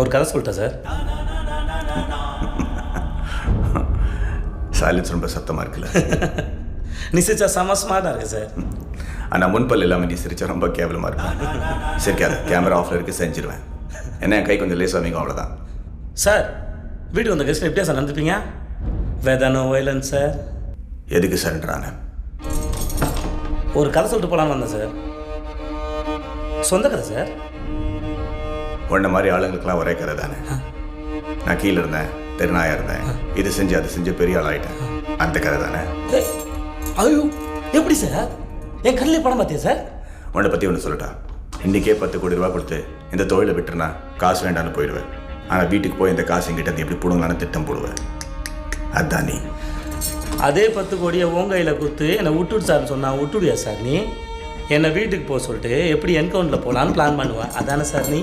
ஒரு கதை சொல்லிட்டேன் சார். சைலன்ஸ் ரொம்ப சத்தமாக இருக்குல்ல. நீ சிரிச்சா செம ஸ்மார்ட்டாக இருக்கு சார். ஆனால் முன்பல் இல்லாமல் நீ சிரிச்சா ரொம்ப கேவலமாக இருக்கும். சரிக்காது, கேமரா ஆஃபில் இருக்கு, செஞ்சிருவேன். என்ன என் கை கொஞ்சம் லேசாக வைங்க, அவ்வளோதான். சார் வீட்டுக்கு வந்த கெஸ்ட் எப்படியா சார் நடந்துப்பீங்க? வேதானோ வைலன்ஸ் சார். எதுக்கு சரண்டரான? ஒரு கதை சொல்லிட்டு போகலான்னு வந்தேன் சார். சொந்த கதை சார். உன்ன மாதிரி ஆளுங்களுக்கெல்லாம் ஒரே கதை தானே. நான் கீழே இருந்தேன், தெருநாயாக இருந்தேன், இது செஞ்சு அது செஞ்சு பெரிய ஆள் ஆகிட்டேன். அந்த கதை தானே. ஐயோ எப்படி சார்? என் கண்ணிலே படம் பார்த்தியா சார்? உன்னை பற்றி ஒன்று சொல்லட்டா. இன்றைக்கே 10 கோடி ரூபா கொடுத்து இந்த தொழிலை விட்டுருனா காசு வேண்டான்னு போயிடுவேன். ஆனால் வீட்டுக்கு போய் இந்த காசு எங்கிட்ட எப்படி போடுங்களான்னு திட்டம் போடுவேன். அதுதான் நீ. அதே 10 கோடியை உன் கையில் கொடுத்து என்னை விட்டுடு சார்னு சொன்னா விட்டுடுயா சார் நீ? என்னை வீட்டுக்கு போக சொல்லிட்டு எப்படி என்கவுண்டரில் போகலான்னு பிளான் பண்ணுவேன். அதானே சார் நீ?